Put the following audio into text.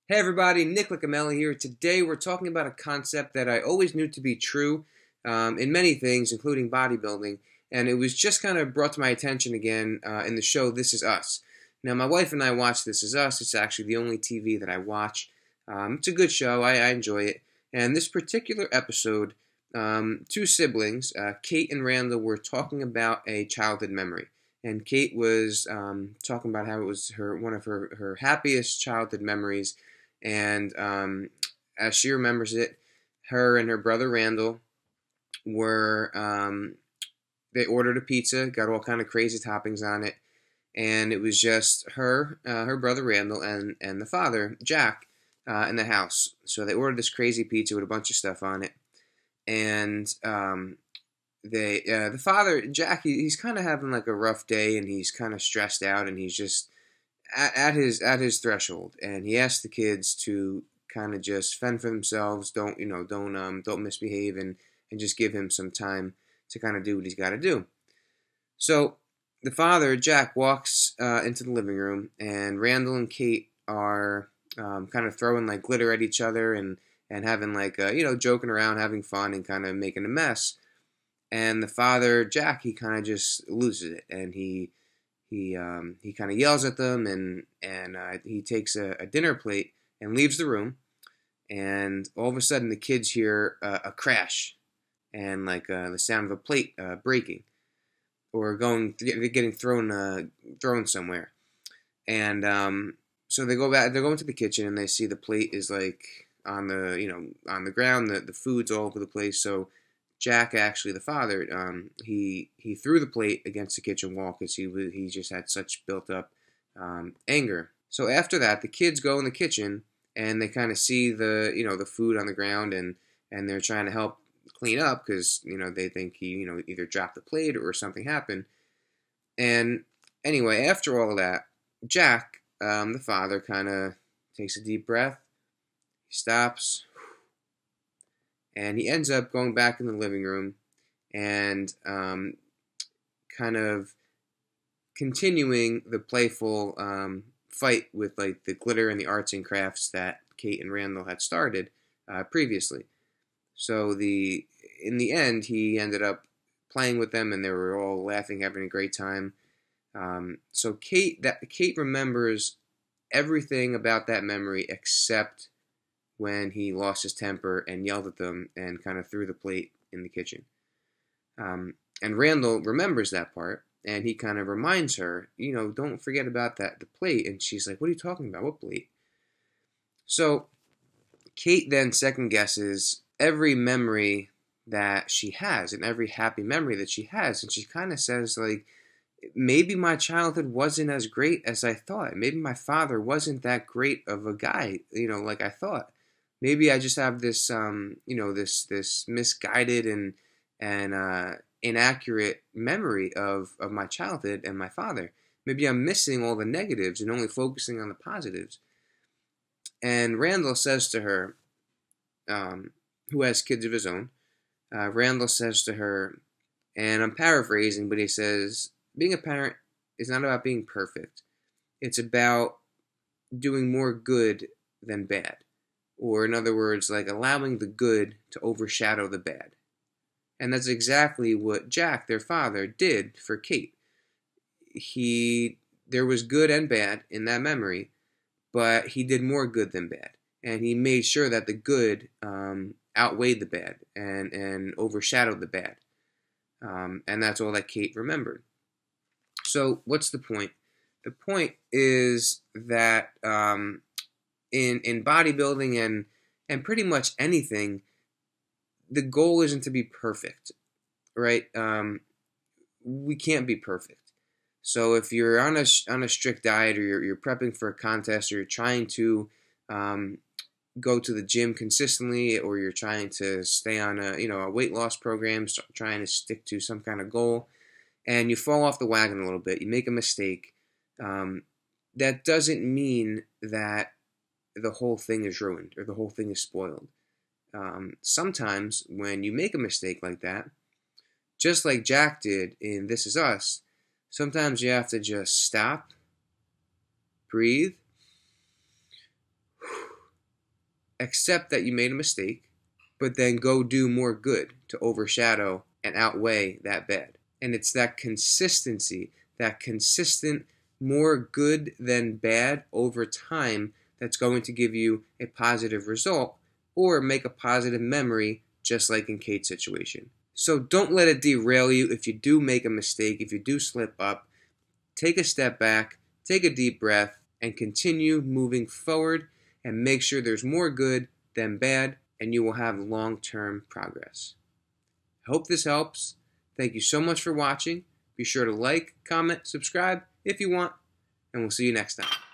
Hey everybody, Nick Licameli here. Today we're talking about a concept that I always knew to be true in many things, including bodybuilding, and it was just kind of brought to my attention again in the show This Is Us. Now, my wife and I watch This Is Us. It's actually the only TV that I watch. It's a good show. I enjoy it. And this particular episode, two siblings, Kate and Randall, were talking about a childhood memory. And Kate was talking about how it was one of her happiest childhood memories. And as she remembers it, her and her brother Randall were they ordered a pizza, got all kind of crazy toppings on it, and it was just her brother Randall, and the father Jack in the house. So they ordered this crazy pizza with a bunch of stuff on it, and the father Jack, he's kind of having like a rough day, and he's kind of stressed out, and he's just at his threshold, and he asked the kids to kind of just fend for themselves, don't misbehave, and just give him some time to kind of do what he's got to do. So the father Jack walks into the living room, and Randall and Kate are kind of throwing like glitter at each other and having like joking around, having fun, and kind of making a mess. And the father Jack, he kind of just loses it, and he kind of yells at them, and he takes a dinner plate and leaves the room. And all of a sudden, the kids hear a crash and like the sound of a plate breaking or getting thrown somewhere. And so they go back. They're going to the kitchen, and they see the plate is like on the ground. The food's all over the place. So Jack, actually, the father, he threw the plate against the kitchen wall because he just had such built up anger. So after that, the kids go in the kitchen, and they kind of see the food on the ground, and they're trying to help clean up because they think he either dropped the plate or something happened. And anyway, after all of that, Jack, the father, kind of takes a deep breath. He stops. And he ends up going back in the living room and kind of continuing the playful fight with like the glitter and the arts and crafts that Kate and Randall had started previously. So in the end, he ended up playing with them, and they were all laughing, having a great time. So Kate remembers everything about that memory except when he lost his temper and yelled at them and kind of threw the plate in the kitchen. And Randall remembers that part, and he kind of reminds her, don't forget about the plate. And she's like, what are you talking about? What plate? So Kate then second guesses every memory that she has and every happy memory that she has. And she kind of says, like, maybe my childhood wasn't as great as I thought. Maybe my father wasn't that great of a guy, like I thought. Maybe I just have this, this misguided and inaccurate memory of my childhood and my father. Maybe I'm missing all the negatives and only focusing on the positives. And Randall says to her, who has kids of his own, Randall says to her, and I'm paraphrasing, but he says, being a parent is not about being perfect. It's about doing more good than bad. Or in other words, like allowing the good to overshadow the bad. And that's exactly what Jack, their father, did for Kate. There was good and bad in that memory, but he did more good than bad. And he made sure that the good outweighed the bad and overshadowed the bad. And that's all that Kate remembered. So what's the point? The point is that in bodybuilding and pretty much anything, the goal isn't to be perfect, right? We can't be perfect. So if you're on a strict diet, or you're prepping for a contest, or you're trying to go to the gym consistently, or you're trying to stay on a weight loss program, trying to stick to some kind of goal, and you fall off the wagon a little bit, you make a mistake, that doesn't mean that the whole thing is ruined or the whole thing is spoiled. Sometimes when you make a mistake like that, just like Jack did in This Is Us, sometimes you have to just stop, breathe, accept that you made a mistake, but then go do more good to overshadow and outweigh that bad. And it's that consistency, that consistent more good than bad over time that's going to give you a positive result or make a positive memory, just like in Kate's situation. So don't let it derail you if you do make a mistake, if you do slip up. Take a step back, take a deep breath, and continue moving forward and make sure there's more good than bad, and you will have long-term progress. I hope this helps. Thank you so much for watching. Be sure to like, comment, subscribe if you want, and we'll see you next time.